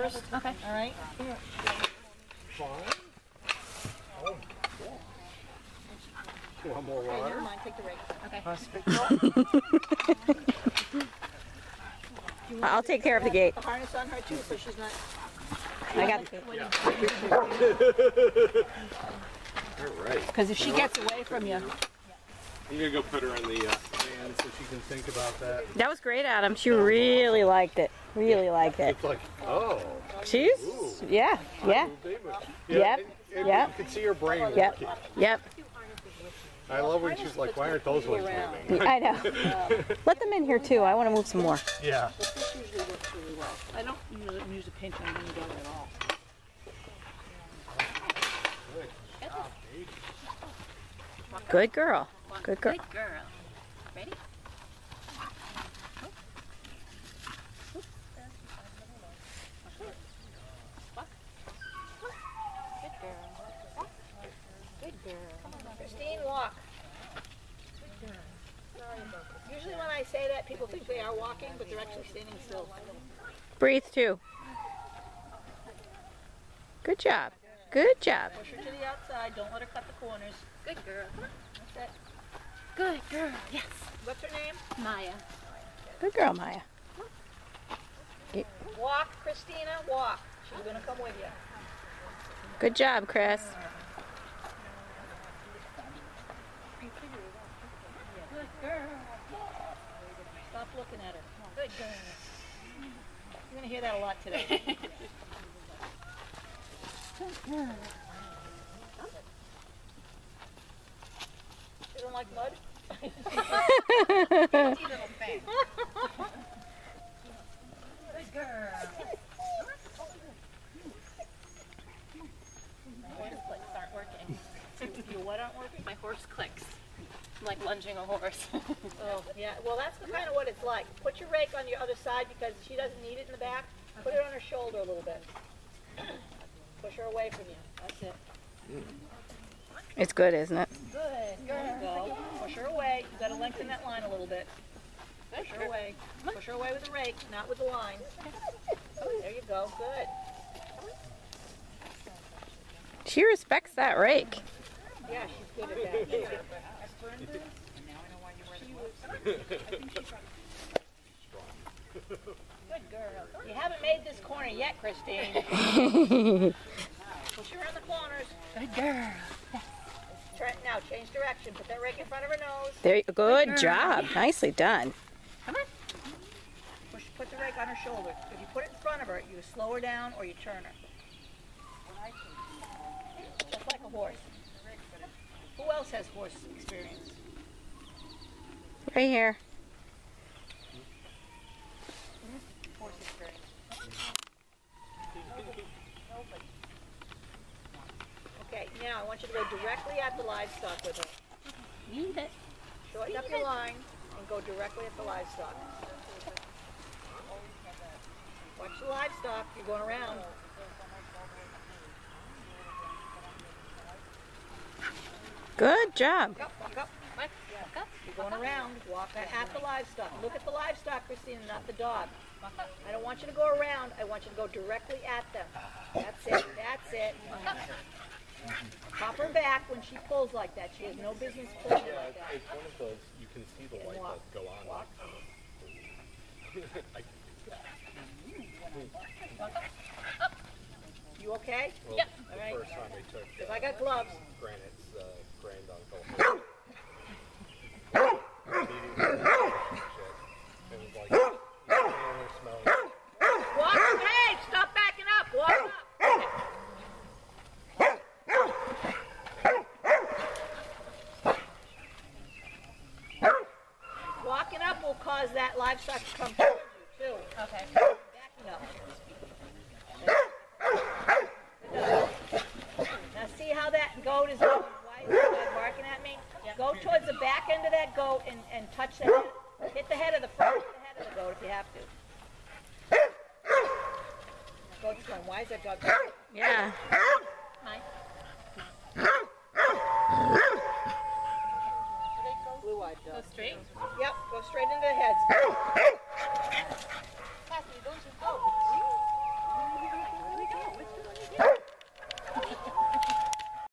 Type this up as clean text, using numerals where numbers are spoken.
First, okay. All right. Fine. Oh, cool. You want more water? Never mind. Take the rake. Okay. I'll take care of the gate. The harness on her too, so she's not. I got the gate. All right. Because if she gets away from you. I'm gonna go put her in the van so she can think about that. That was great, Adam. She really liked it. Really liked it. It's like, oh. She's, yeah, yeah. Yep, and yep. You can see her brain Yep, working. yep. I love when she's like, why aren't those ones moving? I know. Let them in here too. I want to move some more. Yeah. But this usually works really well. I don't use a pinch on any dog at all. Good girl. Good girl. Good girl. Ready? Good girl. Good girl. Christine, walk. Good girl. Usually when I say that, people think they are walking, but they're actually standing still. Breathe too. Good job. Good job. Push her to the outside. Don't let her cut the corners. Good girl. That's it. Good girl, yes. What's her name? Maya. Good girl, Maya. Walk, Christina, walk. She's going to come with you. Good job, Chris. Good girl. Stop looking at her. Good girl. You're going to hear that a lot today. Good girl. You don't like mud? Little thing. Good girl. My horse clicks aren't working. Your what aren't working? My horse clicks. I'm like lunging a horse. Oh, yeah. Well, that's kind of what it's like. Put your rake on your other side because she doesn't need it in the back. Put it on her shoulder a little bit. Push her away from you. That's it. It's good, isn't it? Good girl. Go. Push her away. You got to lengthen that line a little bit. Push her away. Push her away with the rake, not with the line. There you go. Good. She respects that rake. Yeah, she's good at that. Good girl. You haven't made this corner yet, Christine. Push her in the corners. Good girl. Now change direction. Put that rake in front of her nose. There. Good job. Nicely done. Come on. Put the rake on her shoulder. If you put it in front of her, you slow her down or you turn her. Just like a horse. Who else has horse experience? Right here. Horse experience. Okay, now I want you to go directly at the livestock with her. Leave it. Shorten up your line and go directly at the livestock. Watch the livestock. You're going around. Good job. Walk up. What? Walk up. You're going around. Walk at the livestock. Look at the livestock, Christina, not the dog. I don't want you to go around. I want you to go directly at them. That's it. That's it. Pop her back when she pulls like that. She has no business pulling like that. It's one of those, you can see the light bulb go on. Walk. You okay? Well, Yep. the All right. first time they took If I got gloves. Granite's granduncle. It was like, smell. Walk. Hey, stop backing up. Walk up. Walking up will cause that livestock to come towards you, too. Okay. Backing up. Now see how that goat is going? Why is that guy barking at me? Go towards the back end of that goat and touch the head. Hit the head of the front, hit the head of the goat if you have to. Goat's going, why is that dog barking? Yeah. Hi. Blue-eyed Go dog. straight. Yep, go straight into the heads. Cassie, don't you go.